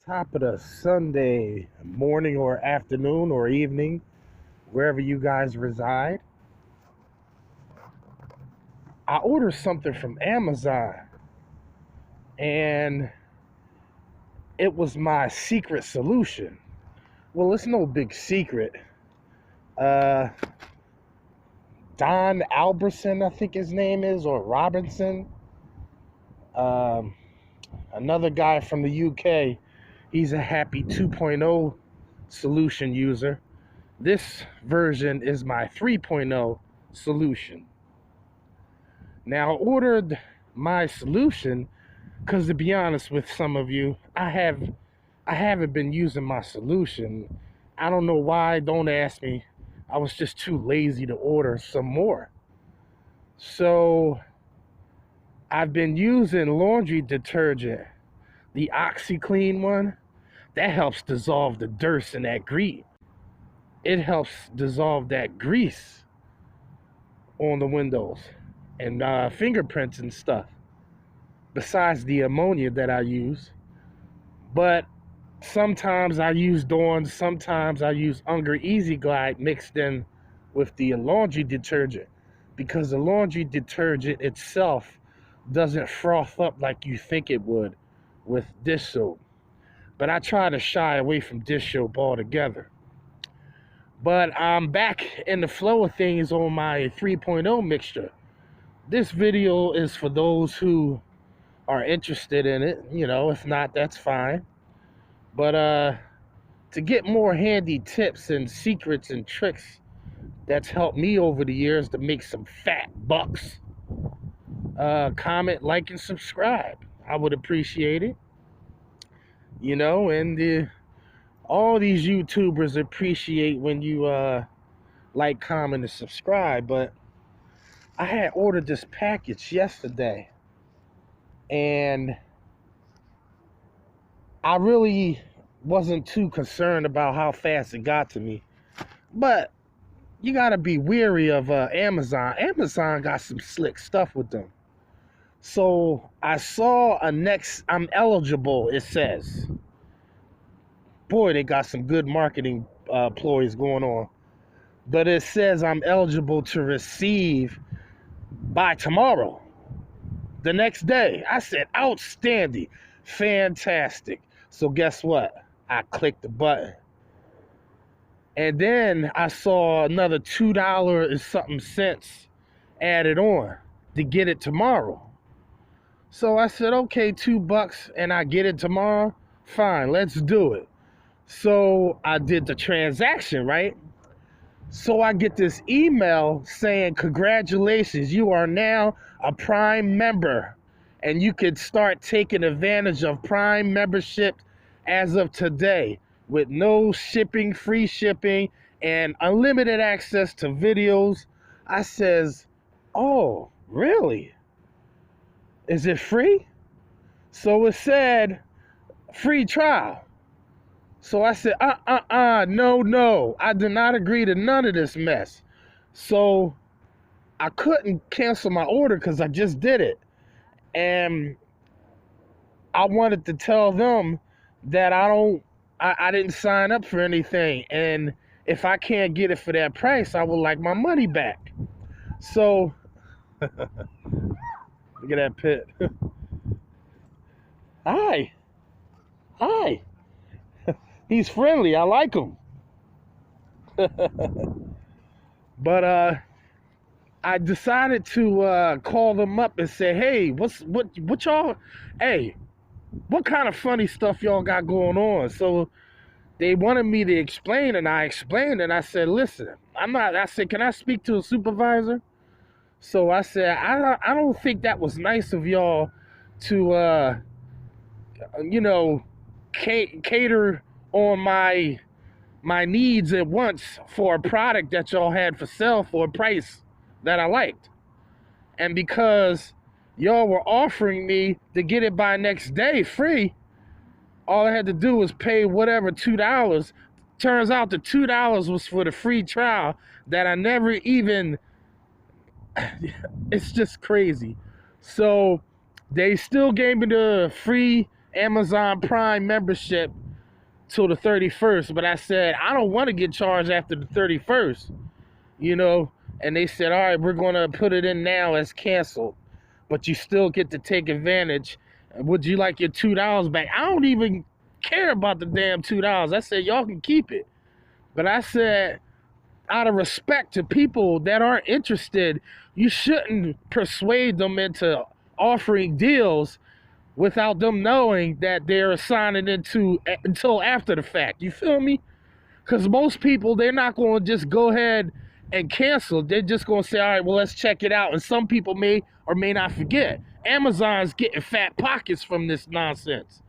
Top of the Sunday morning or afternoon or evening, wherever you guys reside. I ordered something from Amazon and it was my secret solution. Well, it's no big secret. Uh, Don Alberson, I think his name is, or Robinson. Um, Another guy from the UK. He's a happy 2.0 solution user. This version is my 3.0 solution. Now, I ordered my solution because, to be honest with some of you, I haven't been using my solution. I don't know why. Don't ask me. I was just too lazy to order some more. So I've been using laundry detergent, the OxyClean one. That helps dissolve the dirt and that grease. It helps dissolve that grease on the windows and fingerprints and stuff, besides the ammonia that I use. But sometimes I use Dawn, sometimes I use Unger Easy Glide mixed in with the laundry detergent, because the laundry detergent itself doesn't froth up like you think it would with dish soap. But I try to shy away from dish soap altogether. But I'm back in the flow of things on my 3.0 mixture. This video is for those who are interested in it. If not, that's fine. But to get more handy tips and secrets and tricks that's helped me over the years to make some fat bucks, comment, like, and subscribe. I would appreciate it. And all these YouTubers appreciate when you like, comment, and subscribe. But I had ordered this package yesterday, and I really wasn't too concerned about how fast it got to me. But you got to be wary of Amazon. Amazon got some slick stuff with them. So I saw I'm eligible, it says. Boy, they got some good marketing ploys going on. But it says I'm eligible to receive by tomorrow, the next day. I said, outstanding, fantastic. So guess what? I clicked the button. And then I saw another $2 and something cents added on to get it tomorrow. So I said, okay, $2 and I get it tomorrow. Fine, let's do it. So I did the transaction, right? So I get this email saying, congratulations, you are now a Prime member, and you can start taking advantage of Prime membership as of today with no shipping, free shipping, and unlimited access to videos. I says, oh, really? Is it free? So it said free trial. So I said, no, I did not agree to none of this mess. So I couldn't cancel my order because I just did it. And I wanted to tell them that I didn't sign up for anything. And if I can't get it for that price, I would like my money back. So, look at that pit. Hi. He's friendly. I like him. But I decided to call them up and say, hey, what y'all, hey, what kind of funny stuff y'all got going on? So they wanted me to explain, and I explained, and I said, listen, I said, can I speak to a supervisor? So I said, I don't think that was nice of y'all to, cater on my needs at once for a product that y'all had for sale for a price that I liked. And because y'all were offering me to get it by next day free, all I had to do was pay whatever, $2. Turns out the $2 was for the free trial that I never even, it's just crazy. So they still gave me the free Amazon Prime membership till the 31st, but I said I don't want to get charged after the 31st, you know. And they said, all right, we're going to put it in now as canceled, but you still get to take advantage. Would you like your $2 back? I don't even care about the damn $2. I said, y'all can keep it. But I said, out of respect to people that aren't interested, you shouldn't persuade them into offering deals without them knowing that they're signing into until after the fact. You feel me? Because most people, they're not going to just go ahead and cancel. They're just going to say, all right, well, let's check it out. And some people may or may not forget. Amazon's getting fat pockets from this nonsense.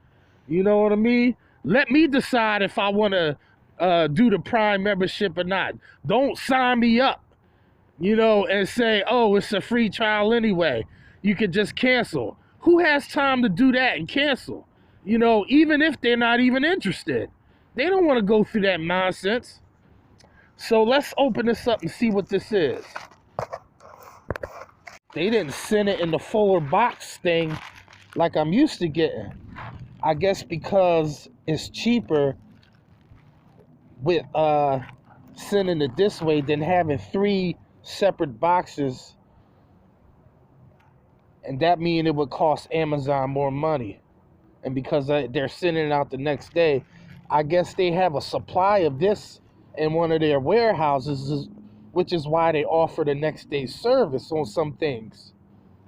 You know what I mean? Let me decide if I want to do the Prime membership or not. Don't sign me up, you know, and say, oh, it's a free trial anyway. You could just cancel. Who has time to do that and cancel? You know, even if they're not even interested. They don't want to go through that nonsense. So let's open this up and see what this is. They didn't send it in the fuller box thing like I'm used to getting. I guess because it's cheaper with sending it this way than having 3 separate boxes, and that means it would cost Amazon more money. And because they're sending it out the next day, I guess they have a supply of this in one of their warehouses, which is why they offer the next day service on some things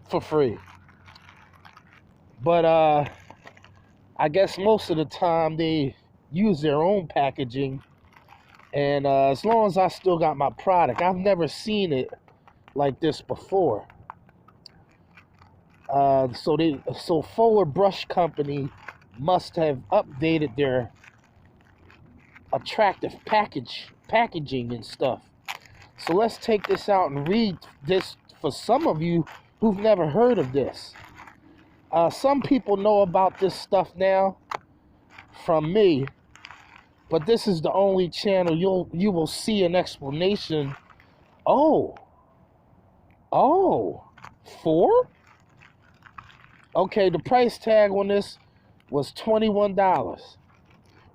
for free. But I guess most of the time they use their own packaging. And as long as I still got my product, I've never seen it like this before. So Fuller Brush Company must have updated their attractive packaging and stuff. So let's take this out and read this for some of you who've never heard of this. Some people know about this stuff now from me, but this is the only channel you will see an explanation. Oh, 4? Okay, the price tag on this was $21,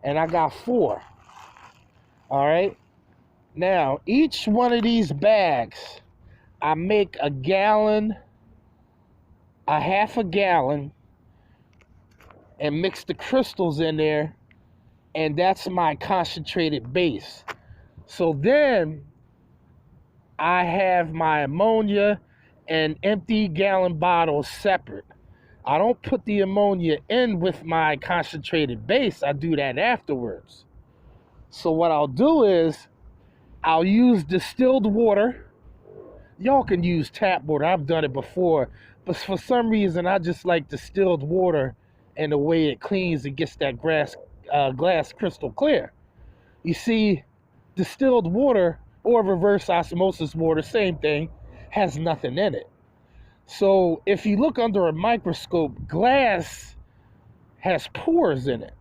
and I got 4. All right. Now, each one of these bags, I make a gallon, a half a gallon, and mix the crystals in there, and that's my concentrated base. So then I have my ammonia and empty gallon bottles separate. I don't put the ammonia in with my concentrated base. I do that afterwards. So what I'll do is I'll use distilled water. Y'all can use tap water. I've done it before. But for some reason, I just like distilled water and the way it cleans and gets that glass crystal clear. You see, distilled water or reverse osmosis water, same thing, has nothing in it. So if you look under a microscope, glass has pores in it.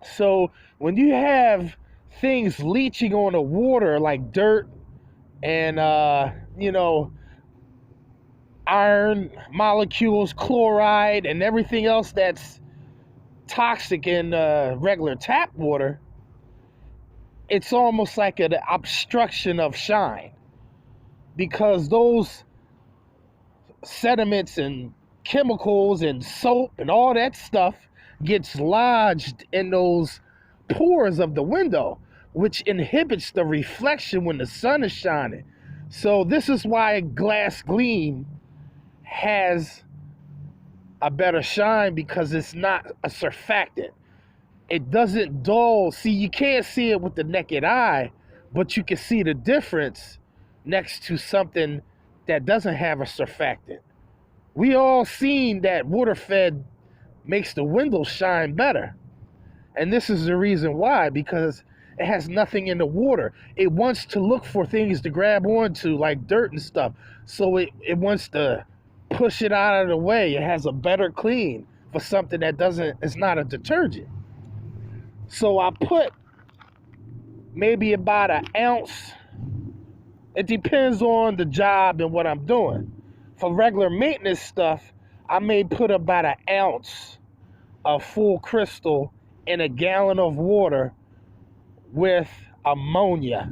So when you have things leaching on the water like dirt and, iron molecules, chloride, and everything else that's toxic in regular tap water, it's almost like an obstruction of shine, because those sediments and chemicals and soap and all that stuff gets lodged in those pores of the window, which inhibits the reflection when the sun is shining. So this is why glass gleam has a better shine, because it's not a surfactant. It doesn't dull. See, you can't see it with the naked eye, but you can see the difference next to something that doesn't have a surfactant. We all seen that water-fed makes the windows shine better. And this is the reason why, because it has nothing in the water. It wants to look for things to grab onto, like dirt and stuff. So it wants to push it out of the way. It has a better clean for something that it's not a detergent. So I put maybe about an ounce. It depends on the job and what I'm doing. For regular maintenance stuff, I may put about an ounce a full crystal in a gallon of water with ammonia.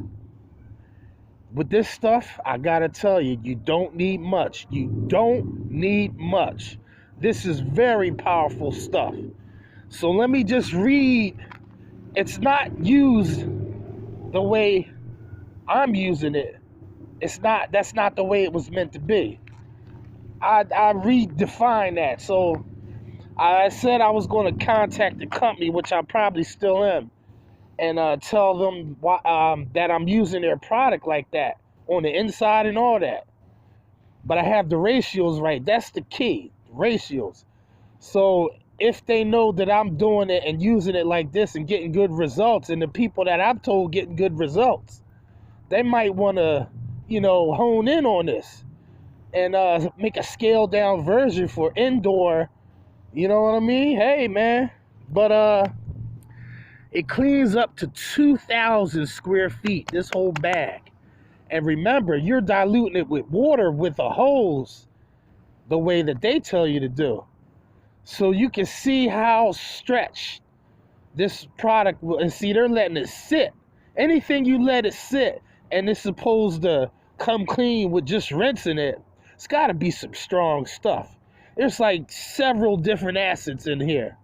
With this stuff, I gotta tell you, you don't need much. You don't need much. This is very powerful stuff. So let me just read. It's not used the way I'm using it. That's not the way it was meant to be. I redefined that. So I said I was going to contact the company, which I probably still am, and tell them that I'm using their product like that on the inside and all that. But I have the ratios right. That's the key, ratios. So if they know that I'm doing it and using it like this and getting good results, and the people that I've told getting good results, they might want to, hone in on this and make a scaled down version for indoor. You know what I mean? Hey, man. But it cleans up to 2,000 square feet, this whole bag. And remember, you're diluting it with water with a hose the way that they tell you to do. So you can see how stretched this product will. And see, they're letting it sit. Anything you let it sit and it's supposed to come clean with just rinsing it, it's got to be some strong stuff. There's like several different acids in here.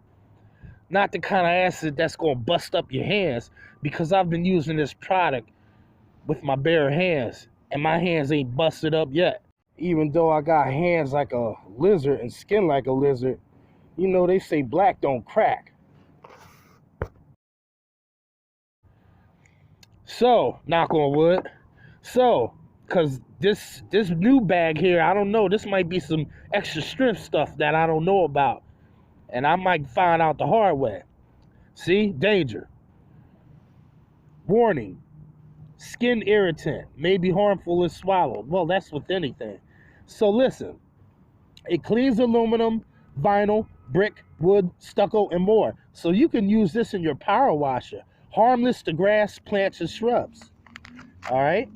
Not the kind of acid that's going to bust up your hands, because I've been using this product with my bare hands and my hands ain't busted up yet. Even though I got hands like a lizard and skin like a lizard, they say black don't crack. So, knock on wood. So, because this new bag here, I don't know, this might be some extra strength stuff that I don't know about. And I might find out the hard way. See? Danger. Warning. Skin irritant. May be harmful if swallowed. Well, that's with anything. So listen. It cleans aluminum, vinyl, brick, wood, stucco, and more. So you can use this in your power washer. Harmless to grass, plants, and shrubs. All right?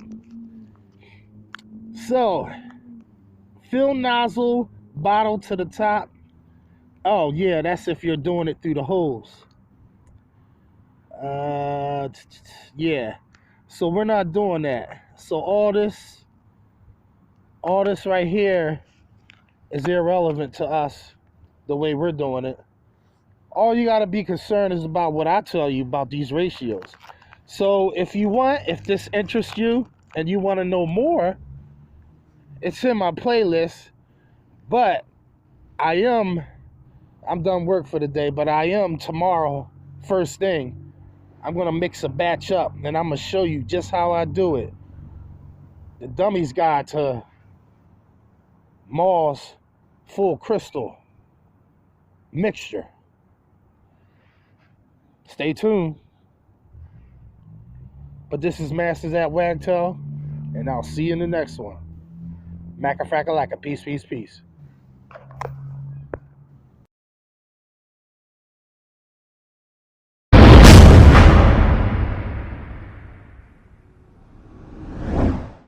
So, fill nozzle, bottle to the top. Oh, yeah, that's if you're doing it through the hose. Yeah. So we're not doing that. So all this right here is irrelevant to us the way we're doing it. All you got to be concerned is about what I tell you about these ratios. So if this interests you and you want to know more, it's in my playlist. But I'm done work for the day, but I am tomorrow, first thing, I'm going to mix a batch up and I'm going to show you just how I do it. The Dummy's Guide to M.A.W's Full Crystal Mixture. Stay tuned. But this is Masters at Wagtail, and I'll see you in the next one. Macafrackalacka. Peace, peace, peace.